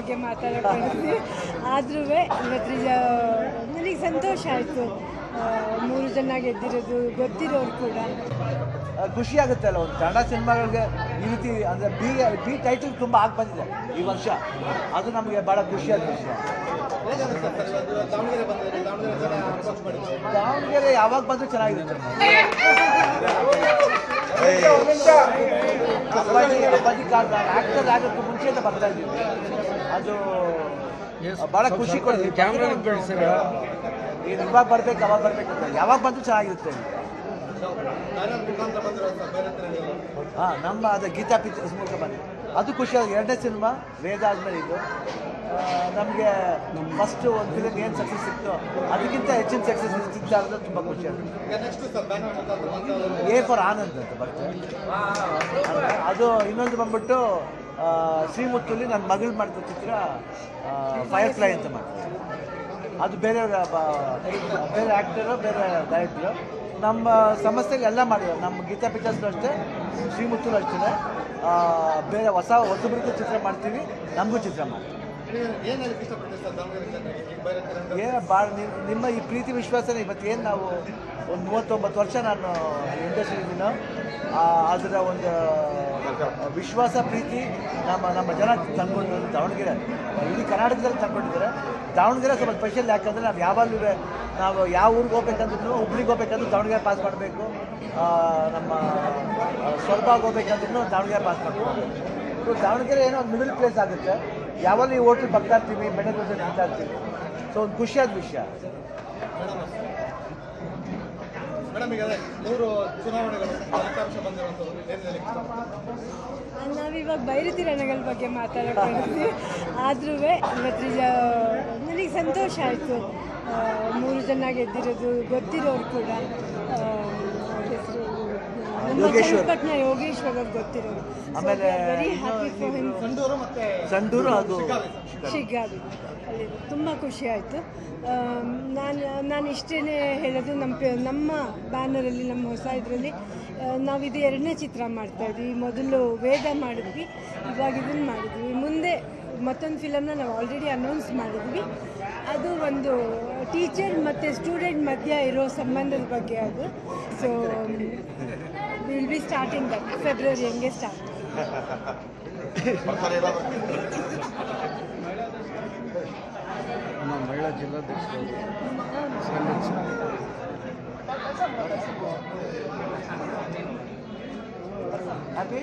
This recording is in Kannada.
ಬಗ್ಗೆ ಮಾತಾಡೋಕ್ಕಾಗ್ತೀವಿ. ಆದ್ರೂ ಇವತ್ತು ನನಗೆ ಸಂತೋಷ ಆಯಿತು. 3 ಜನ ಗೆದ್ದಿರೋದು ಗೊತ್ತಿರೋರು ಕೂಡ ಖುಷಿ ಆಗುತ್ತೆ ಅಲ್ಲ. ಒಂದು ಕನ್ನಡ ಸಿನಿಮಾಗಳಿಗೆ ಈ ರೀತಿ ಅಂದರೆ ಬಿ ಟೈಟಲ್ ತುಂಬ ಆಗಿ ಬಂದಿದೆ ಈ ವರ್ಷ. ಅದು ನಮಗೆ ಭಾಳ ಖುಷಿಯಾದ ವಿಷಯ. ದಾವಣಗೆರೆ ಯಾವಾಗ ಬಂದರೂ ಚೆನ್ನಾಗಿರುತ್ತೆ. ಅಪ್ಪಾಜಿ ಕಾಲ ಆ್ಯಕ್ಟರ್ ಆಗೋಕ್ಕೂ ಮುಂಚೆಯಿಂದ ಬರ್ತಾ ಇದ್ದೀವಿ. ಅದು ಭಾಳ ಖುಷಿ ಕೊಡ್ತೀವಿ. ಈಗ ಇವಾಗ ಬರ್ಬೇಕು ಅವಾಗ ಬರ್ಬೇಕು ಅಂತ ಯಾವಾಗ ಬಂದರೂ ಚೆನ್ನಾಗಿರುತ್ತೆ. ಹಾಂ, ನಮ್ಮ ಅದು ಗೀತಾ ಪಿಕ್ಚರ್ಸ್ ಮೂಲಕ ಬಂದು ಅದು ಖುಷಿಯಾಗಿ 2ನೇ ಸಿನಿಮಾ ವೇದ ಆದಮೇಲೆ ಇದು ನಮಗೆ ಫಸ್ಟು ಒಂದು ಫಿಲಿಮ್ ಏನು ಸಕ್ಸಸ್ ಸಿಕ್ತು ಅದಕ್ಕಿಂತ ಹೆಚ್ಚಿನ ಸಕ್ಸಸ್ ಸಿಗ್ತಾಯಿರೋದು ತುಂಬ ಖುಷಿಯಾಗುತ್ತೆ. ಎ ಫಾರ್ ಆನಂದ್ ಅಂತ ಬರ್ತದೆ. ಅದು ಇನ್ನೊಂದು ಬಂದ್ಬಿಟ್ಟು ಶ್ರೀಮುತ್ತುಲಿ ನನ್ನ ಮಗಳು ಮಾಡಿದ ಚಿತ್ರ ಫೈರ್ ಫ್ಲೈ ಅಂತ ಮಾಡ್ತಾರೆ. ಅದು ಬೇರೆ ಆ್ಯಕ್ಟರು ಬೇರೆ ಡೈರೆಕ್ಟ್ರು. ನಮ್ಮ ಸಂಸ್ಥೆಗೆ ಎಲ್ಲ ಮಾಡಿದ್ದಾರೆ. ನಮ್ಮ ಗೀತಾ ಪಿಕ್ಚರ್ಸ್ಗೂ ಅಷ್ಟೇ, ಶ್ರೀಮುತ್ತುಲು ಅಷ್ಟೇ. ಬೇರೆ ಹೊಸಬ್ರಿಗೂ ಚಿತ್ರ ಮಾಡ್ತೀವಿ, ನಮಗೂ ಚಿತ್ರ ಮಾಡ್ತೀವಿ. ಭಾಳ ನಿಮ್ಮ ಈ ಪ್ರೀತಿ ವಿಶ್ವಾಸನೇ ಇವತ್ತೇನು ನಾವು ಒಂದು 39 ವರ್ಷ ನಾನು ಇಂಡಸ್ಟ್ರಿ ಇದ್ದೀನೋ ಅದರ ಒಂದು ವಿಶ್ವಾಸ ಪ್ರೀತಿ ನಮ್ಮ ಜನ ತಂದ್ಕೊಂಡಿದ್ದಾರೆ. ದಾವಣಗೆರೆ ಇಡೀ ಕರ್ನಾಟಕದಲ್ಲಿ ತಂದ್ಕೊಂಡಿದ್ದಾರೆ. ದಾವಣಗೆರೆ ಸ್ವಲ್ಪ ಸ್ಪೆಷಲ್. ಯಾಕಂದರೆ ನಾವು ಯಾವಾಗಲೂ ನಾವು ಯಾವ ಊರಿಗೆ ಹೋಗ್ಬೇಕಂದ್ರೂ, ಹುಬ್ಳಿಗೆ ಹೋಗ್ಬೇಕಂದ್ರೂ ದಾವಣಗೆರೆ ಪಾಸ್ ಮಾಡಬೇಕು. ನಮ್ಮ ಸ್ವರ್ಬಾಗ್ ಹೋಗ್ಬೇಕಂದ್ರೂ ದಾವಣಗೆರೆ ಪಾಸ್ ಮಾಡಬೇಕು. ದಾವಣಗೆರೆ ಏನೋ ಒಂದು ಮಿಡಲ್ ಪ್ಲೇಸ್ ಆಗುತ್ತೆ. ಯಾವಾಗಲೂ ಈ ಹೋಟ್ಲ್ ಬರ್ತಾ ಇರ್ತೀವಿ, ಬೆಣ್ಣೆ ದೋಸೆ ತಿಂತಾ ಇರ್ತೀವಿ. ಸೊ ಒಂದು ಖುಷಿಯಾದ ವಿಷಯ. ನಾವಿವಾಗ ಬೈರತಿ ರಣಗಳ ಬಗ್ಗೆ ಮಾತಾಡೋಕ್ಕಾಗ್ತೀವಿ. ಆದ್ರೂ ಇವತ್ತು ನನಗೆ ಸಂತೋಷ ಆಯಿತು. 3 ಜನ ಗೆದ್ದಿರೋದು ಗೊತ್ತಿರೋರು ಕೂಡ. ಚನ್ನಪಟ್ಟಣ ಯೋಗೇಶ್ವರ್ ಅವ್ರು ಗೊತ್ತಿರೋರು. ಆಮೇಲೆ ಸಂಡೂರು ಅದು ಶಿಗ್ಗಾವಿ ಅಲ್ಲಿ ತುಂಬ ಖುಷಿ ಆಯಿತು. ನಾನು ಇಷ್ಟೇ ಹೇಳೋದು, ನಮ್ಮ ಬ್ಯಾನರಲ್ಲಿ, ನಮ್ಮ ಹೊಸ ಇದರಲ್ಲಿ ನಾವಿದು 2ನೇ ಚಿತ್ರ ಮಾಡ್ತಾಯಿದ್ವಿ. ಮೊದಲು ವೇದ ಮಾಡಿದ್ವಿ, ಇವಾಗ ಇದನ್ನು ಮಾಡಿದ್ವಿ. ಮುಂದೆ ಮತ್ತೊಂದು ಫಿಲಮ್ನ ನಾವು ಆಲ್ರೆಡಿ ಅನೌನ್ಸ್ ಮಾಡಿದ್ವಿ. ಅದು ಒಂದು ಟೀಚರ್ ಮತ್ತು ಸ್ಟೂಡೆಂಟ್ ಮಧ್ಯ ಇರೋ ಸಂಬಂಧದ ಬಗ್ಗೆ ಅದು. So will be starting that February ಹಂಗೆ ಸ್ಟಾರ್ಟ್. ಮಹಿಳಾ ಜಿಲ್ಲಾಧ್ಯಕ್ಷರು ಹ್ಯಾಪಿ